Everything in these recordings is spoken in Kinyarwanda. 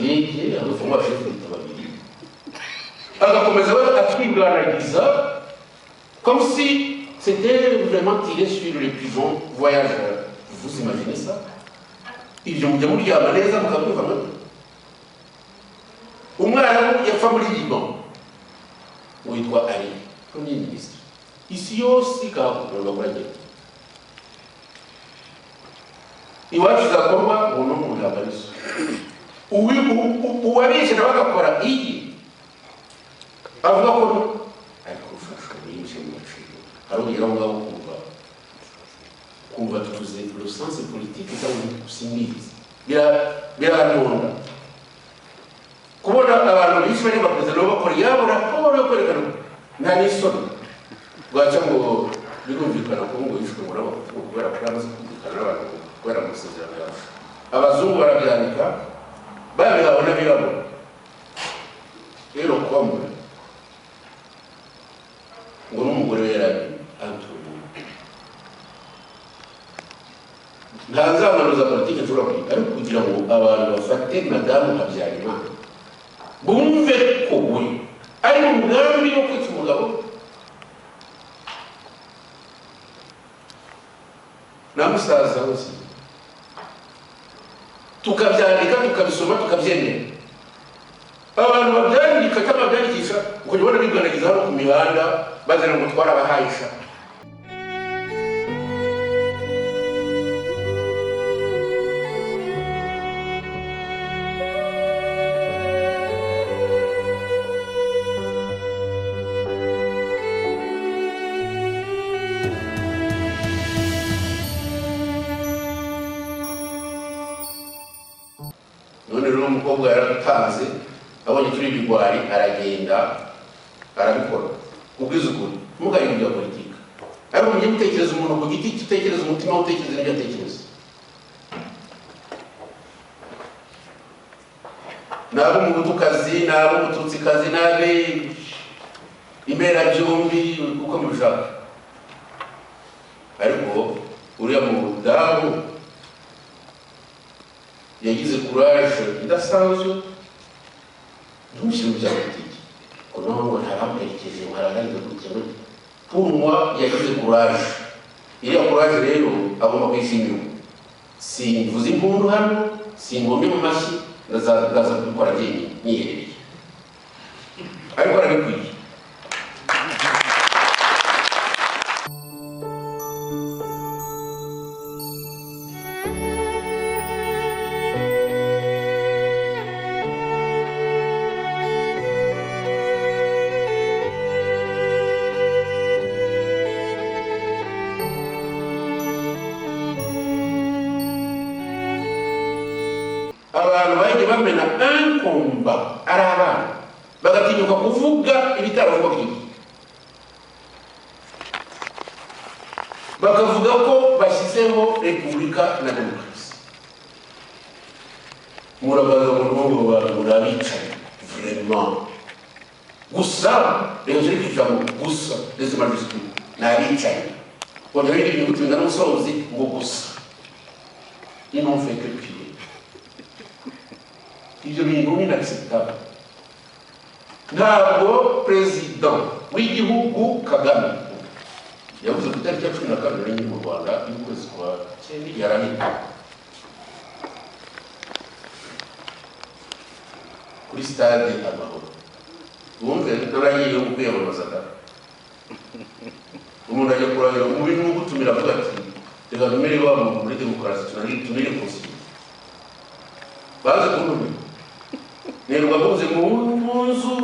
ndege agafungwa chef babiri agakomeza akibwanagiza comme si c'était vraiment tiré sur les pigeons voyageurs. Vous imaginez ça? Ibyo mujya muryama neza mukabyumva mwe. Umwarabu yapfa muri Liban witwa Ali, premier ministre. Isi yose ikahakurwa kuragenda. Iwacu zakorwa uno mu ndabarizo. Uwabishe n'abagakora iyi avuga ko ariko ufashwe n'ibyo mu cyo arongera ngo kumva tuvuze le sens politique cyangwa gusimiriza biranonda kubona abantu bishwe ne bakoze no bakora yabo raporo yo kwerekana nta n'isoni bwaca ngo birumvikana ko ngo yishwe muri abo kubera ko amaze kumvikana n'abantu kubera amasezerano yacu abazungu barabyandika babibona birabona rero komwe ngo n'umugore we yarabi Antonio ntazamanuza politiki nshobora kwiga ariko kugira ngo abantu bafate madamu Habyarimana bumve ko we ari mu mugambi wo kwica umugabo na musaza wose tukabyandika tukabisoma tukabyemera abantu babyandika cyangwa babyandikisha uko ubona biganagiza hano ku mihanda bazana ngo twarabahaisha none rero umukobwa yaratanze abonye turi bigwari aragenda arabikora ubwiza ukuri mugari bya politika ariko mujye mutekereza umuntu ku giti kitekereza umutima utekereza n'ibyo atekereza nabo mu butukazi nabo mututsikazi nabe imera byombi uko mubishaka ariko uriya mu damu yagize courage idasanzwe ntumushyire bya politiki kuno ngo ntabamuherekeje mwarangariza gukena pour moi yagize courage iriya courage rero agomba kwishimira simvuze impundu hano singombe mu mashyi ndaza kubikora njyenyine niherereye ariko arabikwiye abantu baje bamena un combat arabana bagatinyuka kuvuga ibitaravugwa byinshi bakavuga ko bashyizeho repubulika na demokarasi murabaza ngo murabicaye vraiment gusa rero je kijamo gusa les majuscules n'abicaye on a eu une autre n'umusozi ngo gusa ils n'ont fait que pire. Ibyo bintu ni inacceptable. Ntabwo president w'igihugu Kagame yavuze ko itariki ya 12 mu Rwanda y'ukwezi kwa cyenda yarahita kuri stade Amahoro. Wumve n'abagiye kwiyamamaza umuntu ajya kurahira mu bintu gutumira avuga ati reka tumere wabo muri demokarasi tunari konsiyo baze kuntumira nero babuze mu nzu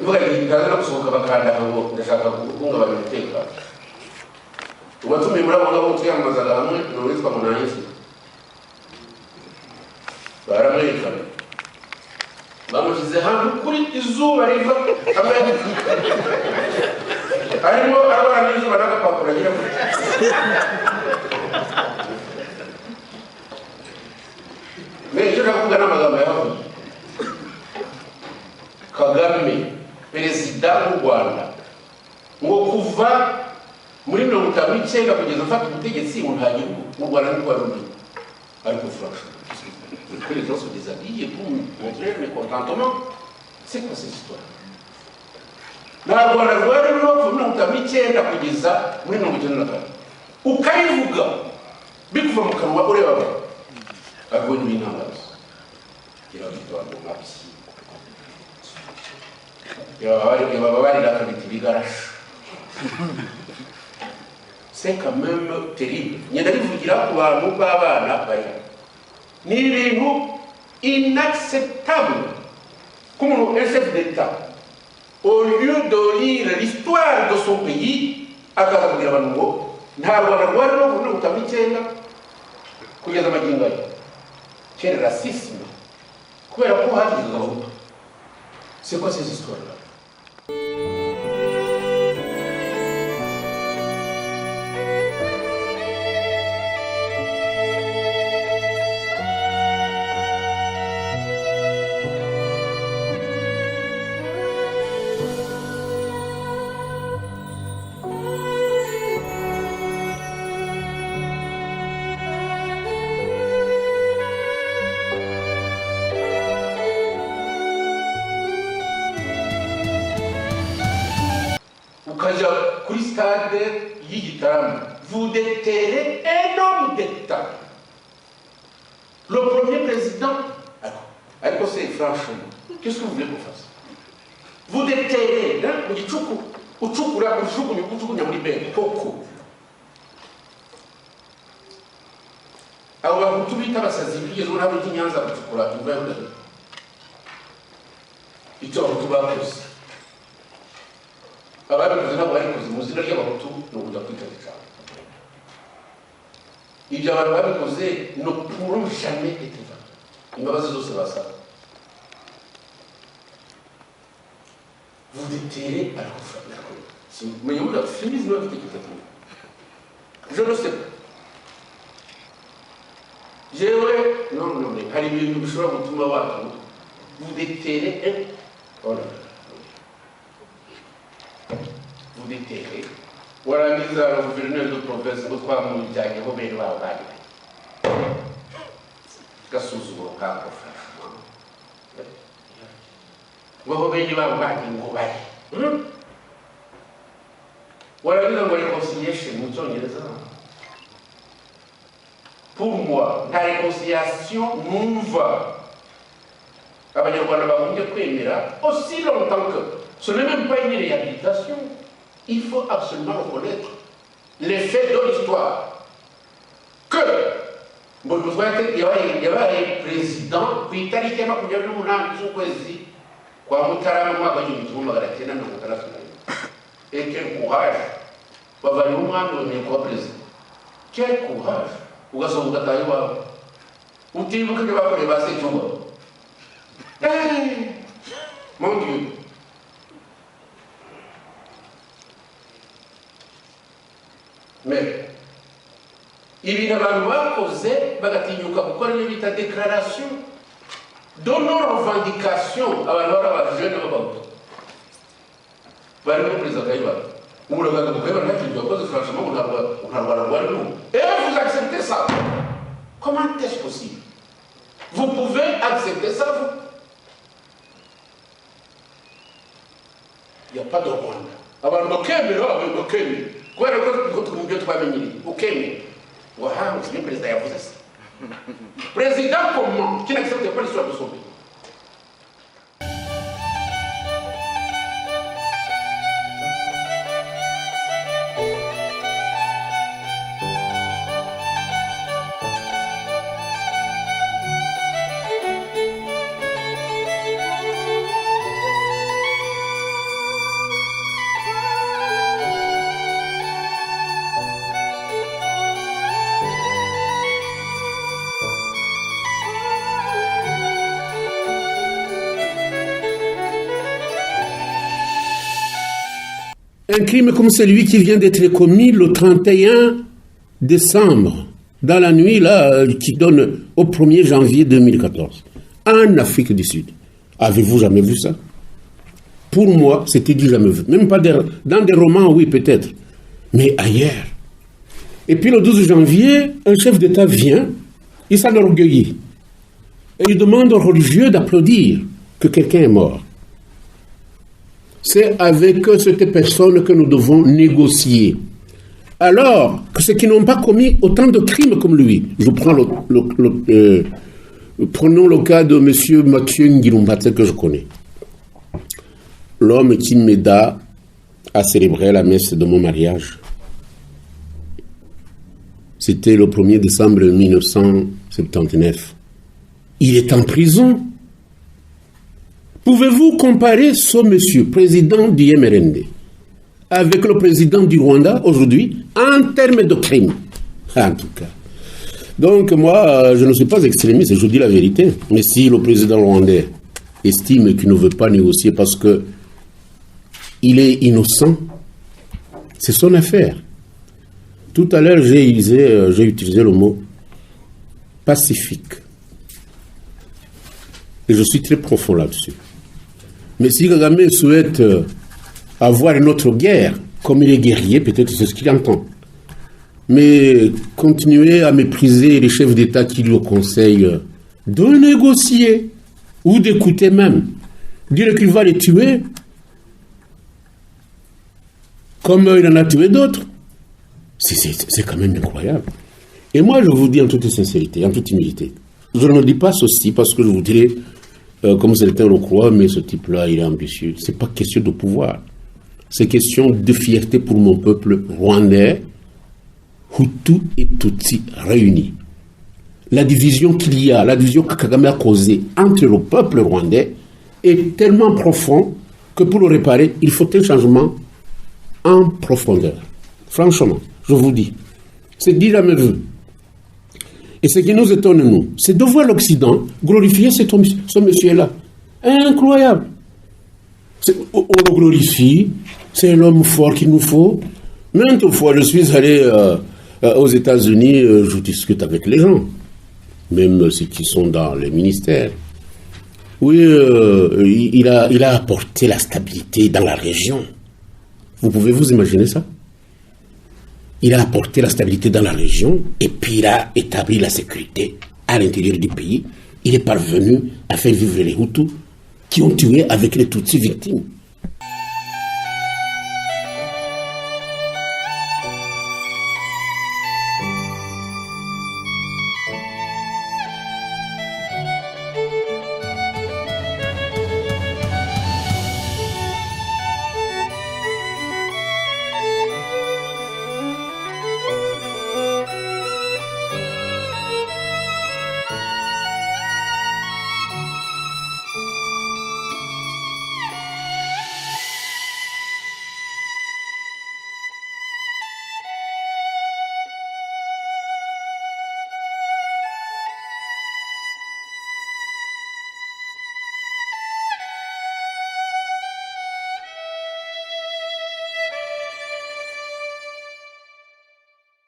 bagahinda gusohoka bakanda ngo ndashaka guhungabanya umutekano ubatumiye muri abo ngabo tuyamamazaga hamwe n'uwitwa Munanyesi baramwerekana bamushyize hantu kuri izuba riva harimo abana n'izuba n'agapapuro agira Meje nakuvuga n'amagambo yavuze Kagame perezida w'u Rwanda ngo kuva muri 1959 kugeza afata ubutegetsi mu nta gihugu mu Rwanda n'u Rwanda Alors franchement, que les gens se déshabillent pour montrer le mécontentement. C'est quoi cette histoire? Ntabwo rwari rwo mirongo itanu n'icyenda kugeza muri mirongo icyenda na kane ukayivuga bikuva mu kanwa ureba abonye ibintangazo irabitwa ngo mabyi yaba barira kabiti bigarasha. C'est quand même terrible. Nyenda rivugira ku bantu b'abana bari ni ibintu inacceptable comme un chef d'État au lieu de lire l'histoire de son pays akaza kugira abantu ngo nta Rwanda rwari no muri mirongo itanu n'icyenda kugeza amagingo aya. Quel racisme kubera ko hagize abahutu. C'est quoi ces histoires là? Kuri stade y'Igitarama, vous déterrez un homme d'État. Le premier président, alors c'est franchement, qu'est-ce que vous voulez qu'on fasse? Vous déterrez, hein, pourquoi? Alors, vous trouvez que ça s'est dit, vous avez dit, vous avez dit, ababikoze nabo barikoze mu zina ry'abahutu no kujya kwitabira ibyo abantu babikoze no pourront jamais être vainqueurs. Imbabazi zose basaba vous déterrez à la conférence. Si vous voyez où la féminisme est exactement, je ne sais pas. Non, mais allez nous bishobora gutuma abantu vous déterrez un voilà. Vous déterrez. Voilà, nous avons gouverneur de province, nous avons dit que vous avez dit que vous avez voilà, nous avons réconcilié chez nous. Pour moi, la réconciliation nous va. Aussi longtemps que ce n'est même pas une réhabilitation, il faut absolument reconnaître les faits de l'histoire. Que il y avait un président qui était allé et quel courage! Quel courage! Mon Dieu! Mais il y a pas causé une déclaration de nos revendications à la jeune et vous acceptez ça. Comment est-ce possible? Vous pouvez accepter ça, vous? Il n'y a pas de Rwanda. Alors, président comment qui n'accepte pas l'histoire de son pays. Un crime comme celui qui vient d'être commis le 31 décembre, dans la nuit là, qui donne au 1er janvier 2014, en Afrique du Sud. Avez-vous jamais vu ça? Pour moi, c'était du jamais vu. Même pas dans des romans, oui, peut-être, mais ailleurs. Et puis le 12 janvier, un chef d'État vient il s'enorgueillit. Et il demande aux religieux d'applaudir que quelqu'un est mort. C'est avec cette personne que nous devons négocier. Alors que ceux qui n'ont pas commis autant de crimes comme lui, je prends prenons le cas de M. Mathieu Ngirumbate que je connais. L'homme qui m'aida à célébrer la messe de mon mariage. C'était le 1er décembre 1979. Il est en prison. Pouvez-vous comparer ce monsieur, président du MRND, avec le président du Rwanda aujourd'hui, en termes de crimes? En tout cas. Donc moi, je ne suis pas extrémiste, je dis la vérité. Mais si le président rwandais estime qu'il ne veut pas négocier parce que il est innocent, c'est son affaire. Tout à l'heure, j'ai utilisé le mot pacifique. Et je suis très profond là-dessus. Mais si Kagame souhaite avoir une autre guerre, comme il est guerrier, peut-être c'est ce qu'il entend. Mais continuer à mépriser les chefs d'État qui lui conseillent de négocier ou d'écouter même, dire qu'il va les tuer, comme il en a tué d'autres, c'est quand même incroyable. Et moi, je vous dis en toute sincérité, en toute humilité, je ne dis pas ceci parce que je vous dirais, comme certains le croient, mais ce type-là, il est ambitieux. Ce n'est pas question de pouvoir. C'est question de fierté pour mon peuple rwandais, Hutu et Tutsi réunis. La division qu'il y a, la division que Kagame a causée entre le peuple rwandais est tellement profond que pour le réparer, il faut un changement en profondeur. Franchement, je vous dis, c'est dit jamais vu. Et ce qui nous étonne, nous, c'est de voir l'Occident glorifier ce monsieur-là. Incroyable. On le glorifie, c'est l'homme fort qu'il nous faut. Maintes fois, je suis allé aux États-Unis, je discute avec les gens, même ceux qui sont dans les ministères. Oui, il a apporté la stabilité dans la région. Vous pouvez vous imaginer ça? Il a apporté la stabilité dans la région et puis il a établi la sécurité à l'intérieur du pays. Il est parvenu à faire vivre les Hutus qui ont tué avec les Tutsis victimes.